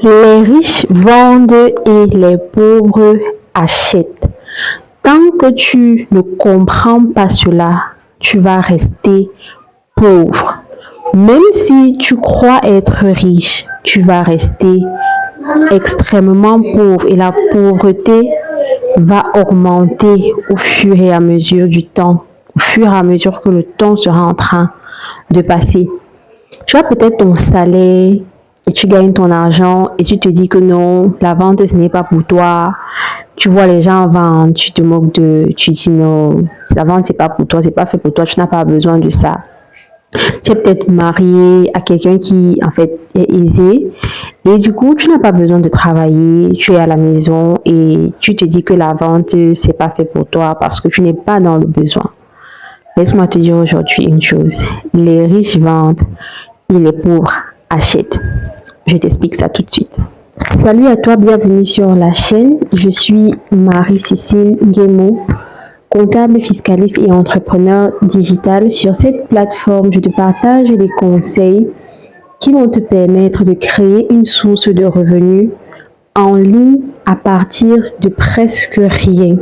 Les riches vendent et les pauvres achètent. Tant que tu ne comprends pas cela, tu vas rester pauvre. Même si tu crois être riche, tu vas rester extrêmement pauvre et la pauvreté va augmenter au fur et à mesure du temps, au fur et à mesure que le temps sera en train de passer. Tu as peut-être ton salaire et tu gagnes ton argent et tu te dis que non, la vente ce n'est pas pour toi. Tu vois les gens vendent, tu te moques tu dis non, la vente c'est pas pour toi, c'est pas fait pour toi, tu n'as pas besoin de ça. Tu es peut-être marié à quelqu'un qui en fait est aisé et du coup tu n'as pas besoin de travailler, tu es à la maison et tu te dis que la vente c'est pas fait pour toi parce que tu n'es pas dans le besoin. Laisse-moi te dire aujourd'hui une chose, les riches vendent et les pauvres achètent. Je t'explique ça tout de suite. Salut à toi, bienvenue sur la chaîne. Je suis Marie-Cécile Guémot, comptable, fiscaliste et entrepreneur digital. Sur cette plateforme, je te partage des conseils qui vont te permettre de créer une source de revenus en ligne à partir de presque rien.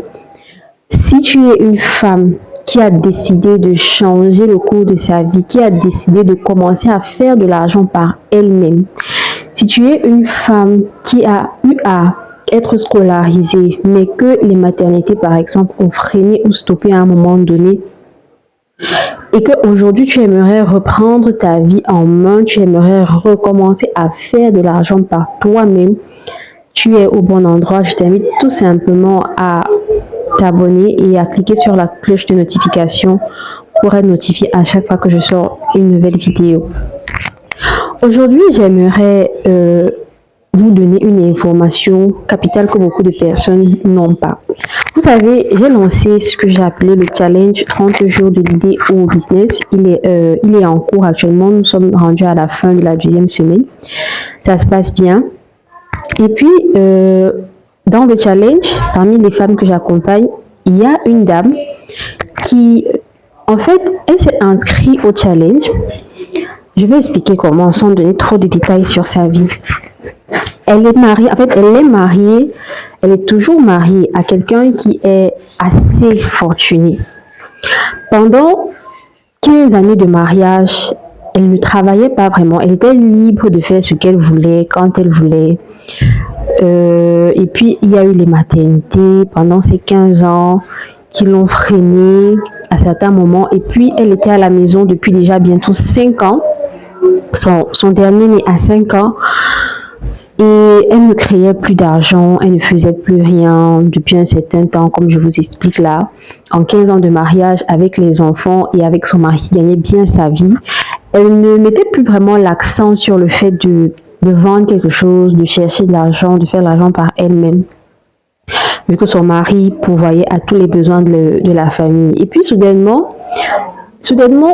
Si tu es une femme qui a décidé de changer le cours de sa vie, qui a décidé de commencer à faire de l'argent par elle-même, si tu es une femme qui a eu à être scolarisée, mais que les maternités, par exemple, ont freiné ou stoppé à un moment donné, et qu'aujourd'hui tu aimerais reprendre ta vie en main, tu aimerais recommencer à faire de l'argent par toi-même, tu es au bon endroit. Je t'invite tout simplement à t'abonner et à cliquer sur la cloche de notification pour être notifié à chaque fois que je sors une nouvelle vidéo. Aujourd'hui, j'aimerais vous donner une information capitale que beaucoup de personnes n'ont pas. Vous savez, j'ai lancé ce que j'ai appelé le challenge 30 jours de l'idée au business. Il est en cours actuellement. Nous sommes rendus à la fin de la deuxième semaine. Ça se passe bien. Et puis, dans le challenge, parmi les femmes que j'accompagne, il y a une dame qui, en fait, elle s'est inscrite au challenge. Je vais expliquer comment, sans donner trop de détails sur sa vie. Elle est mariée, en fait, elle est toujours mariée à quelqu'un qui est assez fortuné. Pendant 15 années de mariage, elle ne travaillait pas vraiment. Elle était libre de faire ce qu'elle voulait, quand elle voulait. Et puis, il y a eu les maternités pendant ces 15 ans qui l'ont freinée à certains moments. Et puis, elle était à la maison depuis déjà bientôt 5 ans. Son dernier né à 5 ans. Et elle ne créait plus d'argent, elle ne faisait plus rien depuis un certain temps, comme je vous explique là. En 15 ans de mariage avec les enfants et avec son mari qui gagnait bien sa vie, elle ne mettait plus vraiment l'accent sur le fait de vendre quelque chose, de chercher de l'argent, de faire l'argent par elle-même, vu que son mari pourvoyait à tous les besoins de la famille. Et puis soudainement,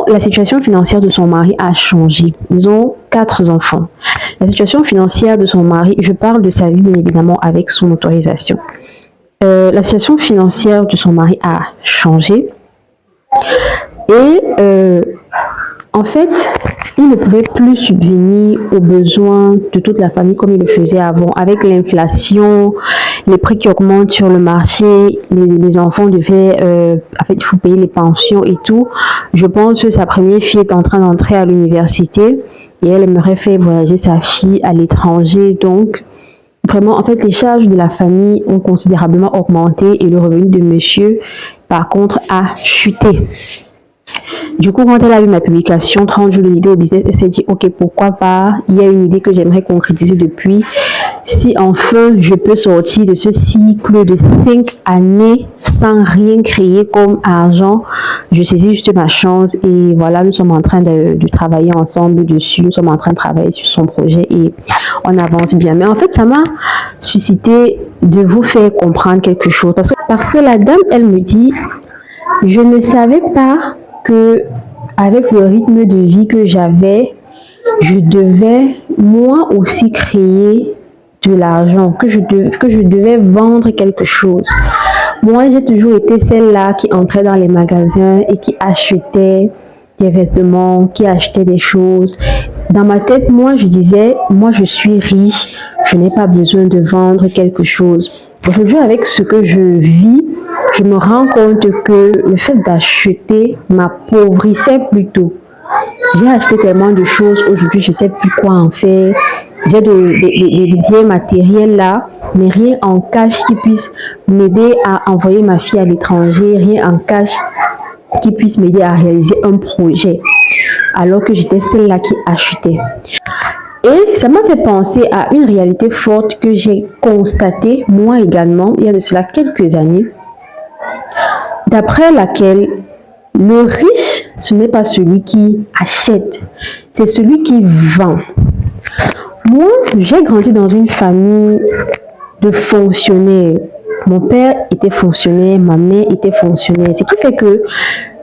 la situation financière de son mari a changé. Ils ont 4 enfants. La situation financière de son mari, je parle de sa vie bien évidemment avec son autorisation. La situation financière de son mari a changé et en fait, il ne pouvait plus subvenir aux besoins de toute la famille comme il le faisait avant. Avec l'inflation, les prix qui augmentent sur le marché, les enfants devaient, en fait, il faut payer les pensions et tout. Je pense que sa première fille est en train d'entrer à l'université et elle aimerait faire voyager sa fille à l'étranger. Donc, vraiment, en fait, les charges de la famille ont considérablement augmenté et le revenu de monsieur, par contre, a chuté. Du coup, quand elle a vu ma publication 30 jours de l'idée au business, elle s'est dit ok, pourquoi pas, il y a une idée que j'aimerais concrétiser depuis. Si enfin je peux sortir de ce cycle de 5 années sans rien créer comme argent, je saisis juste ma chance et voilà, nous sommes en train de travailler ensemble dessus, nous sommes en train de travailler sur son projet et on avance bien. Mais en fait, ça m'a suscité de vous faire comprendre quelque chose parce que la dame, elle me dit, je ne savais pas que avec le rythme de vie que j'avais, je devais moi aussi créer de l'argent, que je devais vendre quelque chose. Moi, j'ai toujours été celle-là qui entrait dans les magasins et qui achetait des vêtements, qui achetait des choses. Dans ma tête, moi, je disais, moi, je suis riche, Je n'ai pas besoin de vendre quelque chose. Aujourd'hui, avec ce que je vis, je me rends compte que le fait d'acheter m'appauvrissait plutôt. J'ai acheté tellement de choses, aujourd'hui je ne sais plus quoi en faire. J'ai des biens matériels là, mais rien en cash qui puisse m'aider à envoyer ma fille à l'étranger, rien en cash qui puisse m'aider à réaliser un projet, alors que j'étais celle-là qui achetait. Et ça m'a fait penser à une réalité forte que j'ai constatée, moi également, il y a de cela quelques années, d'après laquelle le riche, ce n'est pas celui qui achète, c'est celui qui vend. Moi, j'ai grandi dans une famille de fonctionnaires. Mon père était fonctionnaire, ma mère était fonctionnaire. Ce qui fait que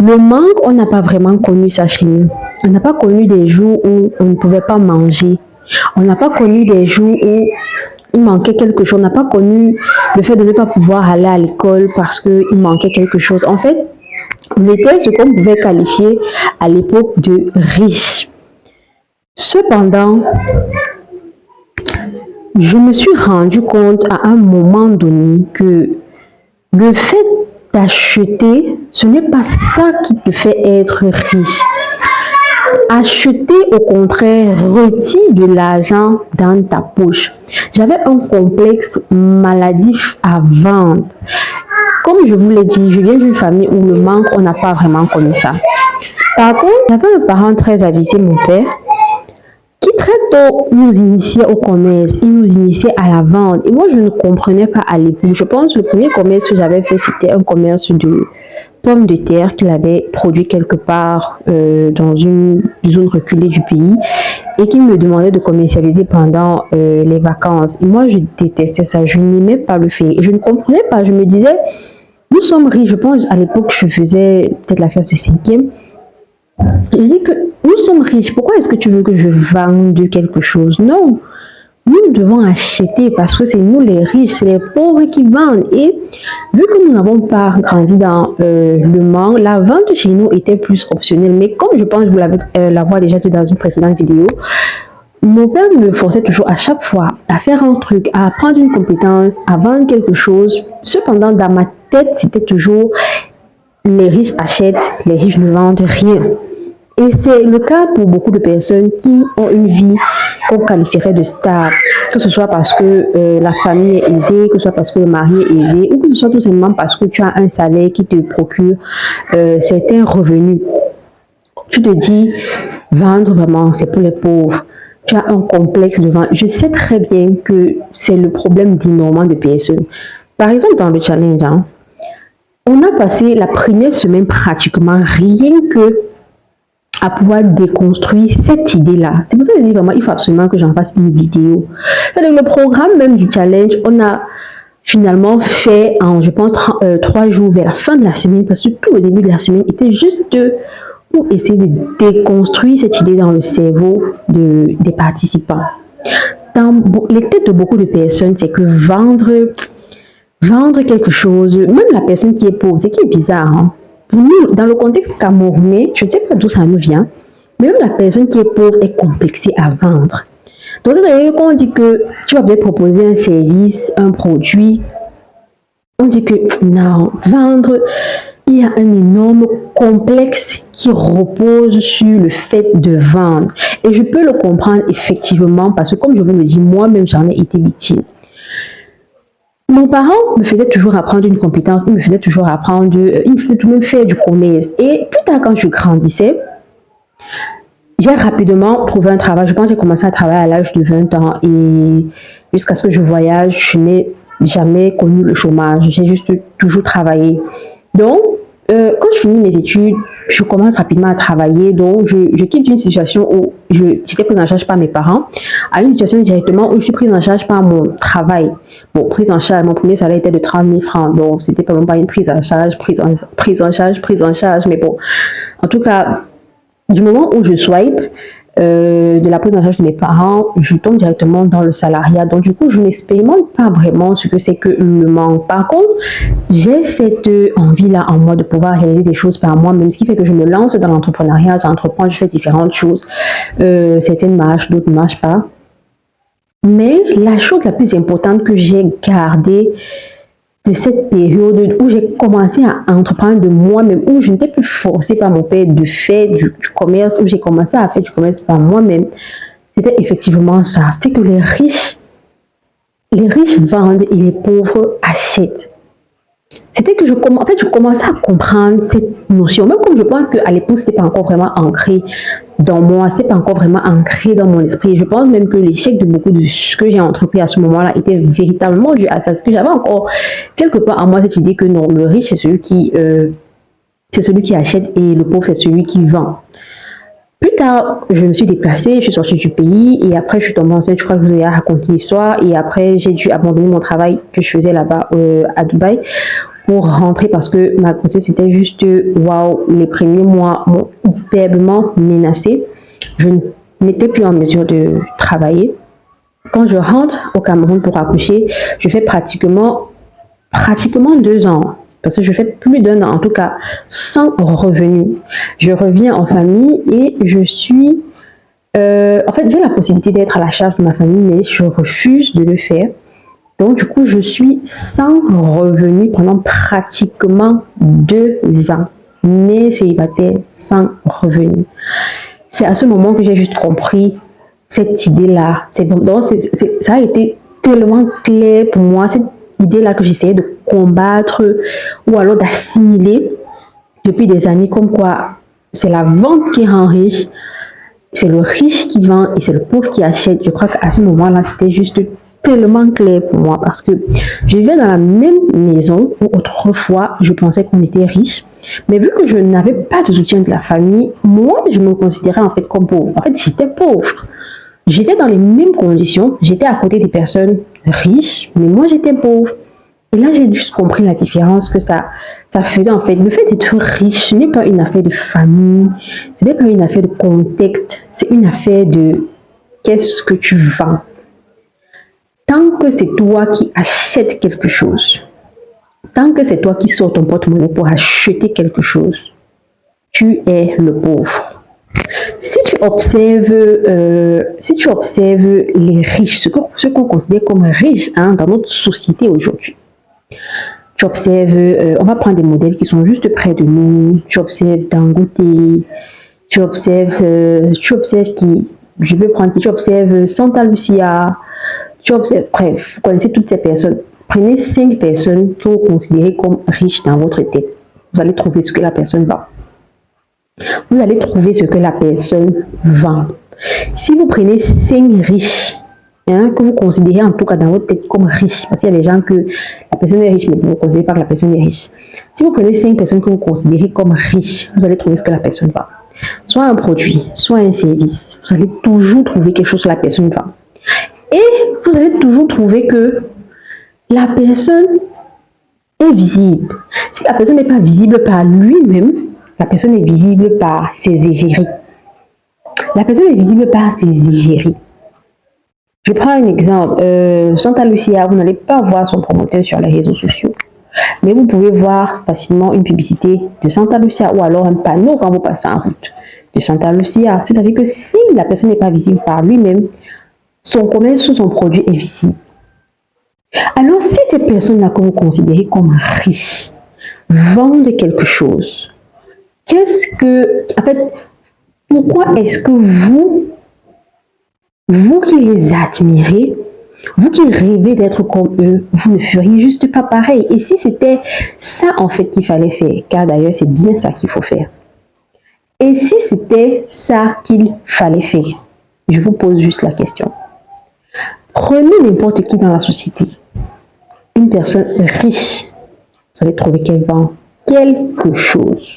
le manque, on n'a pas vraiment connu ça chez nous. On n'a pas connu des jours où on ne pouvait pas manger. On n'a pas connu des jours où il manquait quelque chose. On n'a pas connu le fait de ne pas pouvoir aller à l'école parce qu'il manquait quelque chose. En fait, on était ce qu'on pouvait qualifier à l'époque de riche. Cependant, je me suis rendu compte à un moment donné que le fait d'acheter, ce n'est pas ça qui te fait être riche. Acheter, au contraire, retire de l'argent dans ta poche. J'avais un complexe maladif à vendre. Comme je vous l'ai dit, je viens d'une famille où le manque, on n'a pas vraiment connu ça. Par contre, j'avais un parent très avisé, mon père, qui très tôt nous initiait au commerce, il nous initiait à la vente. Et moi, je ne comprenais pas à l'époque. Je pense que le premier commerce que j'avais fait, c'était un commerce de pommes de terre qu'il avait produit quelque part dans une zone reculée du pays et qu'il me demandait de commercialiser pendant les vacances. Et moi, je détestais ça. Je n'aimais pas le faire. Et je ne comprenais pas. Je me disais, nous sommes riches. Je pense à l'époque, je faisais peut-être la classe de 5e. Je dis que nous sommes riches. Pourquoi est-ce que tu veux que je vende quelque chose? Non. Nous devons acheter parce que c'est nous les riches, c'est les pauvres qui vendent. Et vu que nous n'avons pas grandi dans le manque, la vente chez nous était plus optionnelle. Mais comme je pense que vous l'avoir déjà dit dans une précédente vidéo, mon père me forçait toujours à chaque fois à faire un truc, à apprendre une compétence, à vendre quelque chose. Cependant, dans ma tête, c'était toujours les riches achètent, les riches ne vendent rien. Et c'est le cas pour beaucoup de personnes qui ont une vie qu'on qualifierait de stable, que ce soit parce que la famille est aisée, que ce soit parce que le mari est aisé, ou que ce soit tout simplement parce que tu as un salaire qui te procure certains revenus. Tu te dis, vendre vraiment, c'est pour les pauvres. Tu as un complexe de vente. Je sais très bien que c'est le problème d'énormément de personnes. Par exemple, dans le challenge, hein, on a passé la première semaine pratiquement rien que à pouvoir déconstruire cette idée-là. C'est pour ça que je dis vraiment, il faut absolument que j'en fasse une vidéo. C'est-à-dire le programme même du challenge, on a finalement fait en, je pense, 3 jours vers la fin de la semaine, parce que tout le début de la semaine était juste pour essayer de déconstruire cette idée dans le cerveau des participants. Dans les têtes de beaucoup de personnes, c'est que vendre quelque chose, même la personne qui est pauvre, c'est qui est bizarre, hein? Pour nous, dans le contexte camerounais, je ne sais pas d'où ça nous vient, mais même la personne qui est pauvre est complexée à vendre. Donc, c'est-à-dire qu'on dit que tu vas peut-être proposer un service, un produit, on dit que non, vendre, il y a un énorme complexe qui repose sur le fait de vendre. Et je peux le comprendre effectivement parce que, comme je vous le dis, moi-même, j'en ai été victime. Mon parent me faisait toujours apprendre une compétence, il me faisait toujours apprendre, il me faisait tout même faire du commerce. Et plus tard, quand je grandissais, j'ai rapidement trouvé un travail. Je pense que j'ai commencé à travailler à l'âge de 20 ans et jusqu'à ce que je voyage, je n'ai jamais connu le chômage. J'ai juste toujours travaillé. Donc, quand je finis mes études, je commence rapidement à travailler. Donc, je quitte une situation où j'étais prise en charge par mes parents à une situation directement où je suis prise en charge par mon travail. Bon, prise en charge, mon premier salaire était de 30 000 francs. Donc, c'était pas vraiment pas une prise en charge, prise en charge. Mais bon, en tout cas, du moment où je swipe, de la prise en charge de mes parents, je tombe directement dans le salariat. Donc, du coup, je n'expérimente pas vraiment ce que c'est que le manque. Par contre, j'ai cette envie-là en moi de pouvoir réaliser des choses par moi-même, ce qui fait que je me lance dans l'entrepreneuriat, j'entreprends, je fais différentes choses. Certaines marchent, d'autres ne marchent pas. Mais la chose la plus importante que j'ai gardée de cette période où j'ai commencé à entreprendre de moi-même, où je n'étais plus forcée par mon père de faire du commerce, où j'ai commencé à faire du commerce par moi-même, c'était effectivement ça. C'était que les riches vendent et les pauvres achètent. C'était que en fait, je commençais à comprendre cette notion. Même comme je pense qu'à l'époque, ce n'était pas encore vraiment ancré dans moi, ce n'était pas encore vraiment ancré dans mon esprit. Je pense même que l'échec de beaucoup de ce que j'ai entrepris à ce moment-là était véritablement dû à ça. Parce que j'avais encore quelque part en moi cette idée que non, le riche, c'est celui qui achète et le pauvre, c'est celui qui vend. Plus tard, je me suis déplacée, je suis sortie du pays et après je suis tombée enceinte, je crois que je vous ai raconté l'histoire et après j'ai dû abandonner mon travail que je faisais là-bas à Dubaï pour rentrer parce que ma grossesse était juste waouh, les premiers mois m'ont hyperement menacée. Je n'étais plus en mesure de travailler. Quand je rentre au Cameroun pour accoucher, je fais pratiquement 2 ans, parce que je fais plus d'1 an en tout cas, sans revenu. Je reviens en famille et je suis... en fait, j'ai la possibilité d'être à la charge de ma famille, mais je refuse de le faire. Donc, du coup, je suis sans revenu pendant pratiquement 2 ans. Mais célibataire, sans revenu. C'est à ce moment que j'ai juste compris cette idée-là. Donc, ça a été tellement clair pour moi, cette idée-là que j'essayais de combattre ou alors d'assimiler depuis des années, comme quoi c'est la vente qui rend riche, c'est le riche qui vend et c'est le pauvre qui achète. Je crois qu'à ce moment-là, c'était juste tellement clair pour moi parce que je vivais dans la même maison où autrefois je pensais qu'on était riche, mais vu que je n'avais pas de soutien de la famille, moi je me considérais en fait comme pauvre. En fait, j'étais pauvre. J'étais dans les mêmes conditions, j'étais à côté des personnes riches, mais moi j'étais pauvre. Et là, j'ai juste compris la différence que ça faisait en fait. Le fait d'être riche, ce n'est pas une affaire de famille, ce n'est pas une affaire de contexte, c'est une affaire de qu'est-ce que tu vends. Tant que c'est toi qui achètes quelque chose, tant que c'est toi qui sors ton porte-monnaie pour acheter quelque chose, tu es le pauvre. Si tu observes les riches, ce qu'on considère comme riches dans notre société aujourd'hui, tu observes, on va prendre des modèles qui sont juste près de nous, tu observes Dangote, tu observes qui, je vais prendre, tu observes Santa Lucia, tu observes, bref, vous connaissez toutes ces personnes. Prenez 5 personnes que vous considérez comme riches dans votre tête. Vous allez trouver ce que la personne vend. Vous allez trouver ce que la personne vend. Si vous prenez 5 riches, que vous considérez en tout cas dans votre tête comme riches, parce qu'il y a des gens que la personne est riche, mais vous ne considérez pas que la personne est riche. Si vous prenez 5 personnes que vous considérez comme riches, vous allez trouver ce que la personne vend. Soit un produit, soit un service. Vous allez toujours trouver quelque chose que la personne vend. Et vous allez toujours trouver que la personne est visible. Si la personne n'est pas visible par lui-même, la personne est visible par ses égéries. La personne est visible par ses égéries. Je prends un exemple. Santa Lucia, vous n'allez pas voir son promoteur sur les réseaux sociaux. Mais vous pouvez voir facilement une publicité de Santa Lucia ou alors un panneau quand vous passez en route de Santa Lucia. C'est-à-dire que si la personne n'est pas visible par lui-même, son commerce ou son produit est visible. Alors, si ces personnes-là que vous considérez comme riches vendent quelque chose, en fait, pourquoi est-ce que vous qui les admirez, vous qui rêvez d'être comme eux, vous ne feriez juste pas pareil? Et si c'était ça en fait qu'il fallait faire, car d'ailleurs c'est bien ça qu'il faut faire. Et si c'était ça qu'il fallait faire, je vous pose juste la question. Prenez n'importe qui dans la société, une personne riche, vous allez trouver qu'elle vend quelque chose.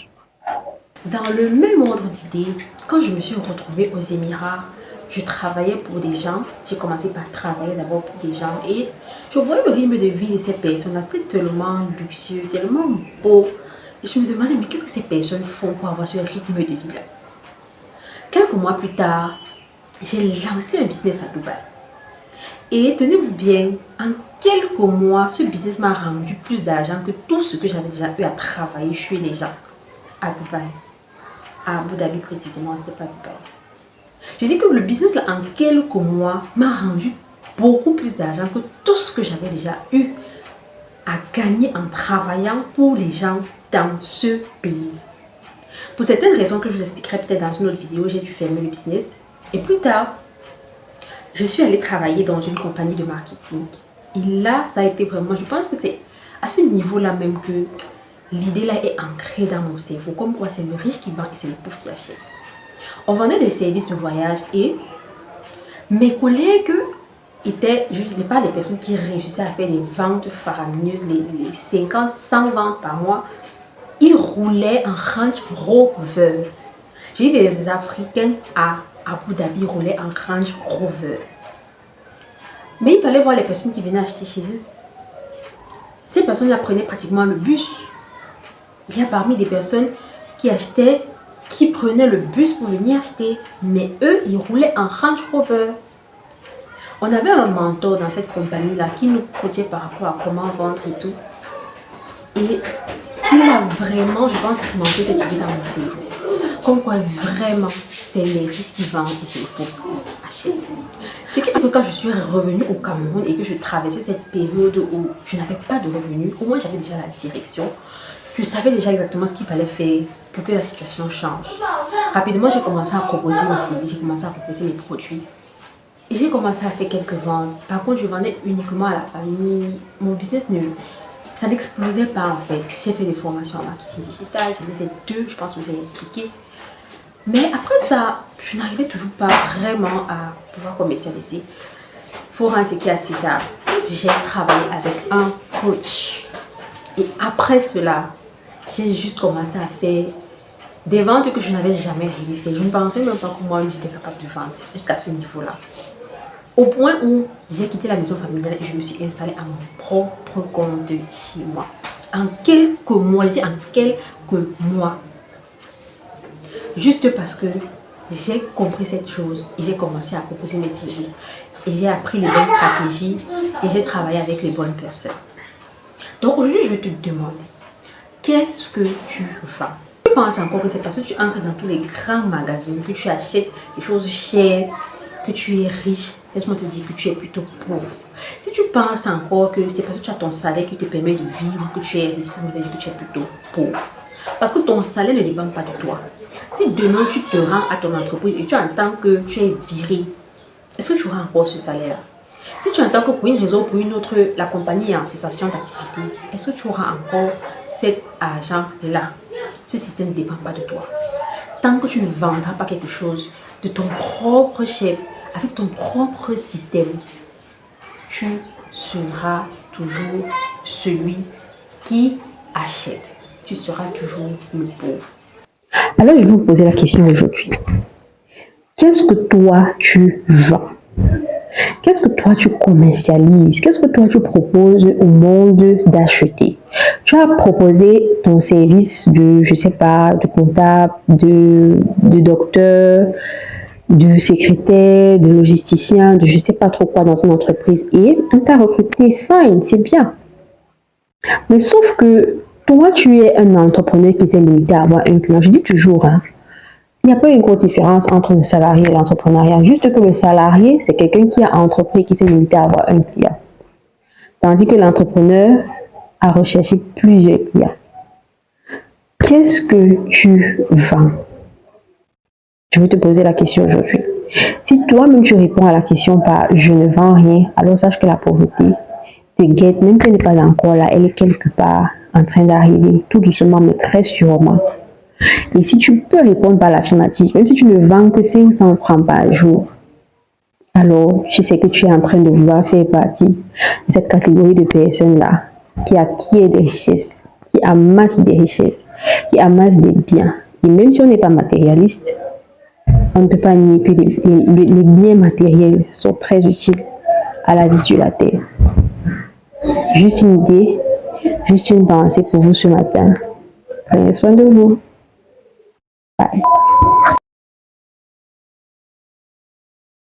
Dans le même ordre d'idée, quand je me suis retrouvée aux Émirats, je travaillais pour des gens. J'ai commencé par travailler d'abord pour des gens et je voyais le rythme de vie de ces personnes-là. C'était tellement luxueux, tellement beau. Et je me demandais, mais qu'est-ce que ces personnes font pour avoir ce rythme de vie-là? Quelques mois plus tard, j'ai lancé un business à Dubaï. Et tenez-vous bien, en quelques mois, ce business m'a rendu plus d'argent que tout ce que j'avais déjà eu à travailler chez les gens à Dubaï. À Abu Dhabi précisément, c'était pas Dubaï. Je dis que le business là, en quelques mois, m'a rendu beaucoup plus d'argent que tout ce que j'avais déjà eu à gagner en travaillant pour les gens dans ce pays. Pour certaines raisons que je vous expliquerai peut-être dans une autre vidéo, j'ai dû fermer le business. Et plus tard, je suis allée travailler dans une compagnie de marketing. Et là, ça a été vraiment, je pense que c'est à ce niveau-là même que l'idée là est ancrée dans mon cerveau. Comme quoi c'est le riche qui vend et c'est le pauvre qui achète. On vendait des services de voyage et mes collègues étaient, je n'ai pas des personnes qui réussissaient à faire des ventes faramineuses, les 50, 100 ventes par mois. Ils roulaient en Range Rover. J'ai dit des Africains à Abu Dhabi roulaient en Range Rover. Mais il fallait voir les personnes qui venaient acheter chez eux. Ces personnes-là prenaient pratiquement le bus. Il y a parmi des personnes qui achetaient, qui prenaient le bus pour venir acheter. Mais eux, ils roulaient en Range Rover. On avait un mentor dans cette compagnie-là qui nous coachait par rapport à comment vendre et tout. Et il a vraiment, je pense, cimenté cette idée dans mon cerveau. Comme quoi, vraiment, c'est les riches qui vendent et c'est les pauvres qui achètent. C'est que quand je suis revenue au Cameroun et que je traversais cette période où je n'avais pas de revenus, au moins j'avais déjà la direction. Je savais déjà exactement ce qu'il fallait faire pour que la situation change. Rapidement, j'ai commencé à proposer mes services, j'ai commencé à proposer mes produits. Et j'ai commencé à faire quelques ventes. Par contre, je vendais uniquement à la famille. Mon business, ça n'explosait pas en fait. J'ai fait des formations en marketing digital, j'en ai fait 2, je pense que vous avez expliqué. Mais après ça, je n'arrivais toujours pas vraiment à pouvoir commercialiser. Il faut rendre ce qui est à César. J'ai travaillé avec un coach. Et après cela, j'ai juste commencé à faire des ventes que je n'avais jamais rien fait. Je ne pensais même pas que moi-même j'étais capable de vendre jusqu'à ce niveau-là. Au point où j'ai quitté la maison familiale et je me suis installée à mon propre compte chez moi. En quelques mois, je dis en quelques mois. Juste parce que j'ai compris cette chose et j'ai commencé à proposer mes services. Et j'ai appris les bonnes stratégies et j'ai travaillé avec les bonnes personnes. Donc aujourd'hui, je vais te demander, qu'est-ce que tu vends? Je pense encore que c'est parce que tu entres dans tous les grands magasins, que tu achètes des choses chères, que tu es riche. Laisse-moi te dire que tu es plutôt pauvre. Si tu penses encore que c'est parce que tu as ton salaire qui te permet de vivre, que tu es riche, laisse-moi te dire que tu es plutôt pauvre. Parce que ton salaire ne dépend pas de toi. Si demain tu te rends à ton entreprise et tu entends que tu es viré, est-ce que tu auras encore ce salaire-là? Si tu entends que pour une raison ou pour une autre, la compagnie est en cessation d'activité, est-ce que tu auras encore cet argent-là? Ce système ne dépend pas de toi. Tant que tu ne vendras pas quelque chose de ton propre chef, avec ton propre système, tu seras toujours celui qui achète. Tu seras toujours le pauvre. Alors, je vais vous poser la question aujourd'hui. Qu'est-ce que toi, tu vends? Qu'est-ce que toi, tu commercialises? Qu'est-ce que toi, tu proposes au monde d'acheter? Tu as proposé ton service de, je sais pas, de comptable, de docteur, de secrétaire, de logisticien, de je sais pas trop quoi dans une entreprise et on t'a recruté, fine, c'est bien. Mais sauf que toi, tu es un entrepreneur qui s'est limité à avoir un client. Je dis toujours, hein, il n'y a pas une grosse différence entre le salarié et l'entrepreneuriat. Juste que le salarié, c'est quelqu'un qui a entrepris, qui s'est limité à avoir un client. Tandis que l'entrepreneur a recherché plusieurs clients. Qu'est-ce que tu vends? Je vais te poser la question aujourd'hui. Si toi-même tu réponds à la question par je ne vends rien, alors sache que la pauvreté te guette, même si elle n'est pas encore là, elle est quelque part en train d'arriver, tout doucement, mais très sûrement. Et si tu peux répondre par l'affirmative, même si tu ne vends que 500 francs par jour, alors je sais que tu es en train de vouloir faire partie de cette catégorie de personnes-là qui acquièrent des richesses, qui amassent des richesses, qui amassent des biens. Et même si on n'est pas matérialiste, on ne peut pas nier que les biens matériels sont très utiles à la vie sur la terre. Juste une idée, juste une pensée pour vous ce matin. Prenez soin de vous. Bye.